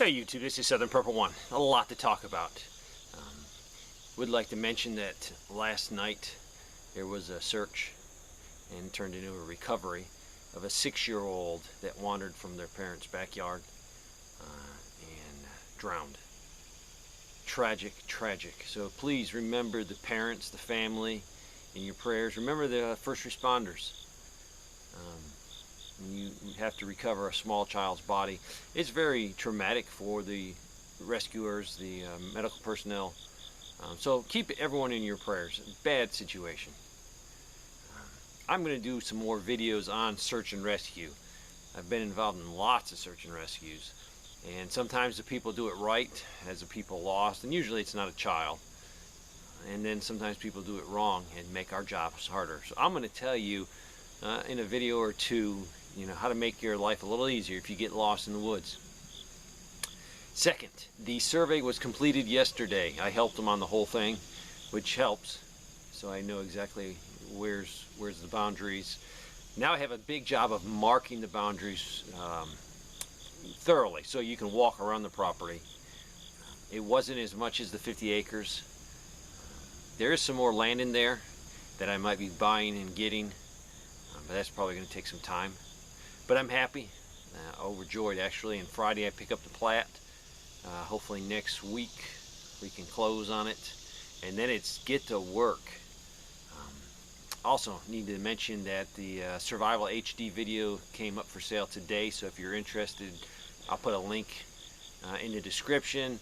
Hey YouTube, this is Southern Purple One. A lot to talk about. Would like to mention that last night there was a search and turned into a recovery of a 6-year-old that wandered from their parents' backyard and drowned. Tragic, tragic. So please remember the parents, the family in your prayers. Remember the first responders. You have to recover a small child's body. It's very traumatic for the rescuers, the medical personnel. So keep everyone in your prayers. Bad situation. I'm going to do some more videos on search and rescue. I've been involved in lots of search and rescues. And sometimes the people do it right as the people lost, and usually it's not a child. And then sometimes people do it wrong and make our jobs harder. So I'm going to tell you in a video or two, how to make your life a little easier if you get lost in the woods. Second, the survey was completed yesterday. I helped them on the whole thing, which helps. So I know exactly where's the boundaries. Now I have a big job of marking the boundaries thoroughly so you can walk around the property. It wasn't as much as the 50 acres. There is some more land in there that I might be buying and getting, but that's probably going to take some time. But I'm happy, overjoyed actually, and Friday I pick up the plat. Hopefully next week we can close on it, and then it's get to work. Also need to mention that the Survival HD video came up for sale today, so if you're interested, I'll put a link in the description.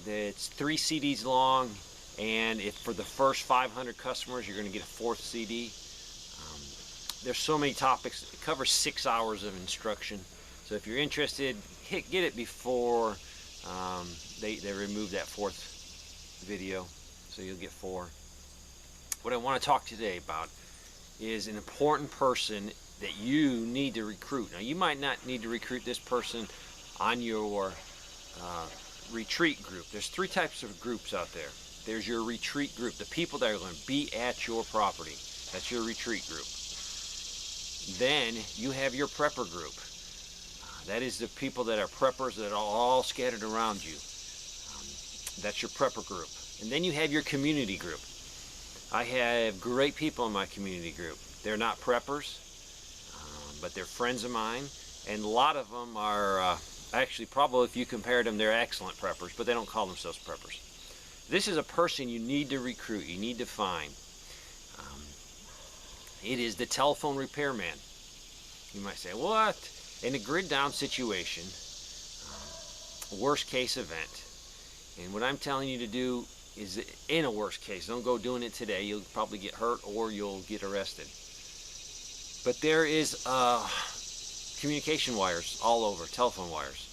It's 3 CDs long, and if for the first 500 customers you're going to get a 4th CD. There's so many topics. It covers 6 hours of instruction. So if you're interested, get it before they remove that 4th video. So you'll get 4. What I want to talk today about is an important person that you need to recruit. Now you might not need to recruit this person on your retreat group. There's 3 types of groups out there. There's your retreat group, the people that are going to be at your property. That's your retreat group. Then you have your prepper group. That is the people that are preppers that are all scattered around you. That's your prepper group. And then you have your community group. I have great people in my community group. They're not preppers, but they're friends of mine. And a lot of them are, actually probably if you compared them, they're excellent preppers, but they don't call themselves preppers. This is a person you need to recruit, you need to find. It is the telephone repairman. You might say, what? In a grid down situation, worst case event. And what I'm telling you to do is in a worst case. Don't go doing it today. You'll probably get hurt or you'll get arrested. But there is communication wires all over, telephone wires.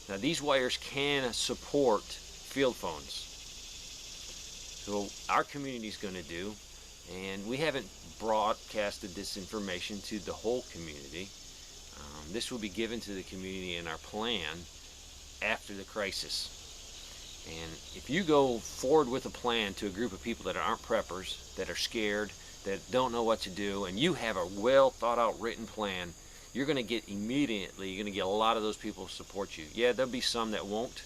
Now these wires can support field phones. So our community is going to do, and we haven't broadcasted this information to the whole community. This will be given to the community in our plan after the crisis. And if you go forward with a plan to a group of people that aren't preppers, that are scared, that don't know what to do, and you have a well thought out written plan, you're going to get immediately, you're going to get a lot of those people to support you. Yeah, there'll be some that won't.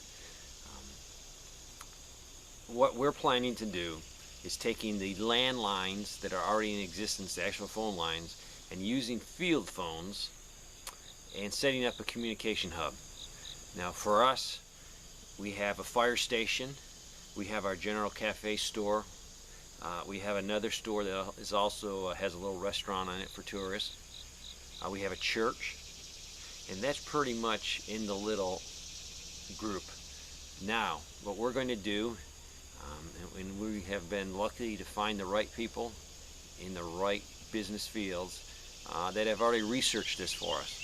What we're planning to do is taking the landlines that are already in existence, the actual phone lines, and using field phones and setting up a communication hub. Now for us, we have a fire station, we have our general cafe store, we have another store that is also has a little restaurant on it for tourists, we have a church, and that's pretty much in the little group. Now what we're going to do, and we have been lucky to find the right people in the right business fields that have already researched this for us.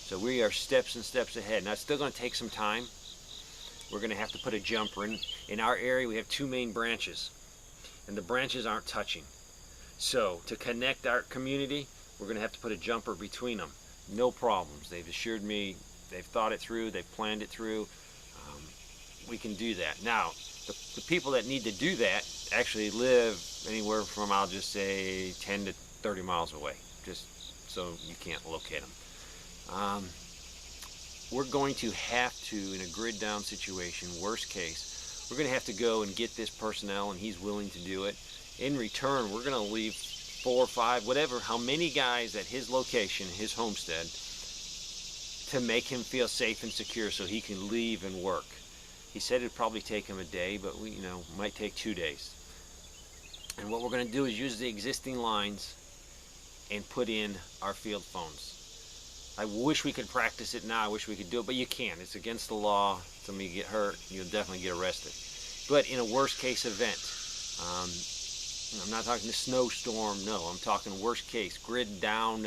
So we are steps and steps ahead. Now it's still going to take some time. We're going to have to put a jumper in. In our area we have 2 main branches, and the branches aren't touching. So to connect our community, we're going to have to put a jumper between them. No problems. They've assured me they've thought it through, they've planned it through. We can do that. Now the people that need to do that actually live anywhere from, I'll just say, 10 to 30 miles away, just so you can't locate them. we're going to have to, in a grid down situation, worst case, we're going to have to go and get this personnel, and he's willing to do it. In return, we're going to leave 4 or 5, whatever, how many guys at his location, his homestead, to make him feel safe and secure so he can leave and work. He said it'd probably take him a day, but we, might take 2 days. And what we're going to do is use the existing lines and put in our field phones. I wish we could practice it now. I wish we could do it, but you can't. It's against the law. Somebody get hurt, you'll definitely get arrested. But in a worst case event, I'm not talking a snowstorm, no, I'm talking worst case, grid down.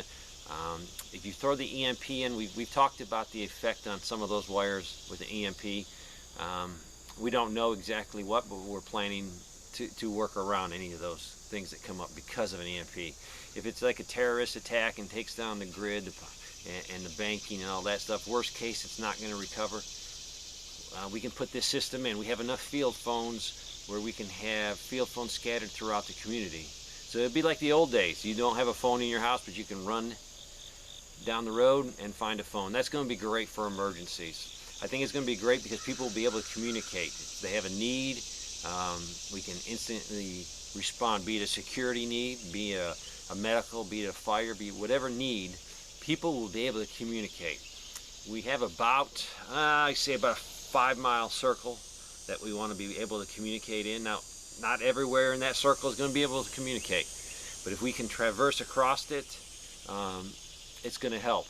If you throw the EMP in, we've talked about the effect on some of those wires with the EMP. We don't know exactly what, but we're planning to work around any of those things that come up because of an EMP. If it's like a terrorist attack and takes down the grid and the banking and all that stuff, worst case, it's not going to recover. We can put this system in. We have enough field phones where we can have field phones scattered throughout the community. So it'd be like the old days. You don't have a phone in your house, but you can run down the road and find a phone. That's going to be great for emergencies. I think it's going to be great because people will be able to communicate. If they have a need, we can instantly respond, be it a security need, be it a medical, be it a fire, be it whatever need, people will be able to communicate. We have about, I say about a 5-mile circle that we want to be able to communicate in. Now, not everywhere in that circle is going to be able to communicate, but if we can traverse across it, it's going to help.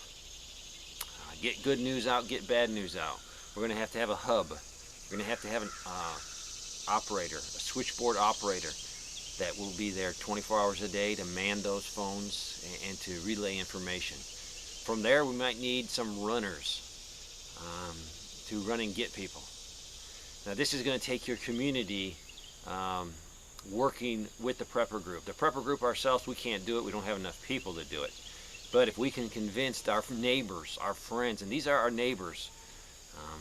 Get good news out, get bad news out. We're going to have a hub. We're going to have an operator, a switchboard operator that will be there 24 hours a day to man those phones and to relay information. From there, we might need some runners to run and get people. Now, this is going to take your community working with the prepper group. The prepper group ourselves, we can't do it. We don't have enough people to do it. But if we can convince our neighbors, our friends, and these are our neighbors.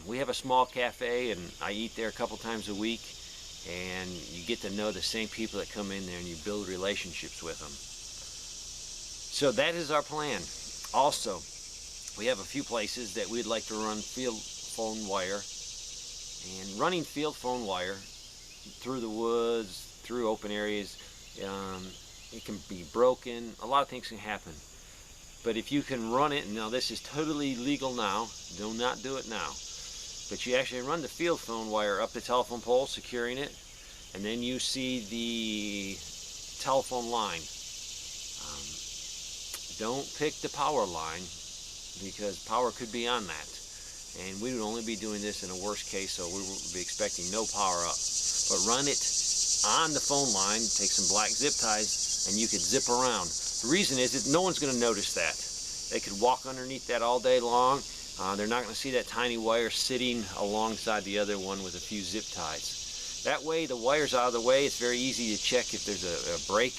We have a small cafe, and I eat there a couple times a week, and you get to know the same people that come in there, and you build relationships with them. So that is our plan. Also, we have a few places that we'd like to run field phone wire, and running field phone wire through the woods, through open areas, it can be broken. A lot of things can happen. But if you can run it, and now this is totally legal now, do not do it now, but you actually run the field phone wire up the telephone pole, securing it, and then you see the telephone line. Don't pick the power line, because power could be on that. And we would only be doing this in a worst case, so we would be expecting no power up. But run it on the phone line, take some black zip ties, and you could zip around. The reason is that no one's going to notice that. They could walk underneath that all day long. They're not going to see that tiny wire sitting alongside the other one with a few zip ties. That way, the wire's out of the way. It's very easy to check if there's a break.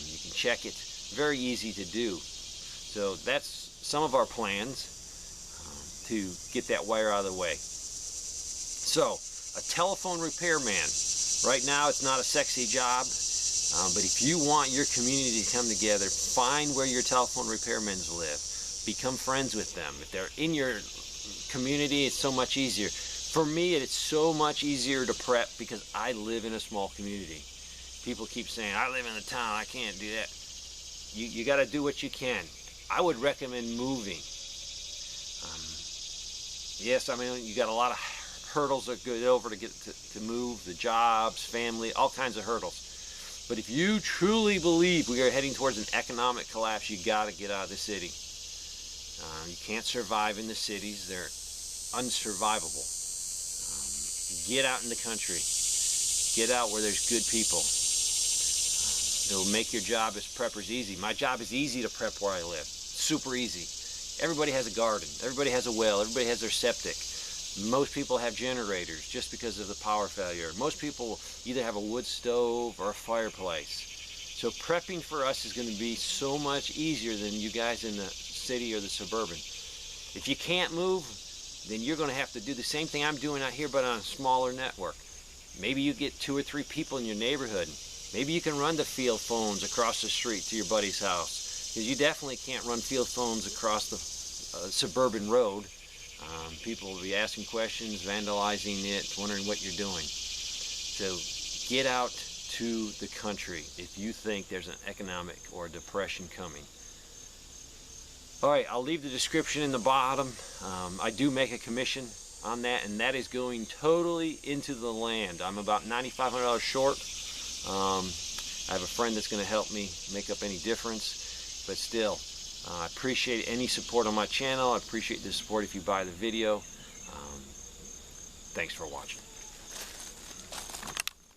You can check it. Very easy to do. So that's some of our plans to get that wire out of the way. So, a telephone repairman. Right now, it's not a sexy job. But if you want your community to come together, find where your telephone repairmen live. Become friends with them. If they're in your community, it's so much easier. For me, it's so much easier to prep because I live in a small community. People keep saying, I live in the town, I can't do that. You got to do what you can. I would recommend moving. Yes, I mean, you got a lot of hurdles that go over to get to move, the jobs, family, all kinds of hurdles. But if you truly believe we are heading towards an economic collapse, you got to get out of the city. You can't survive in the cities. They're unsurvivable. Get out in the country. Get out where there's good people. It'll make your job as preppers easy. My job is easy to prep where I live. Super easy. Everybody has a garden. Everybody has a well. Everybody has their septic. Most people have generators just because of the power failure. Most people either have a wood stove or a fireplace. So prepping for us is going to be so much easier than you guys in the city or the suburban. If you can't move, then you're going to have to do the same thing I'm doing out here, but on a smaller network. Maybe you get 2 or 3 people in your neighborhood. Maybe you can run the field phones across the street to your buddy's house, because you definitely can't run field phones across the suburban road. People will be asking questions, vandalizing it, wondering what you're doing. So get out to the country if you think there's an economic or a depression coming. All right, I'll leave the description in the bottom. I do make a commission on that, and that is going totally into the land. I'm about $9,500 short. I have a friend that's going to help me make up any difference, but still, I appreciate any support on my channel. I appreciate the support if you buy the video. Thanks for watching.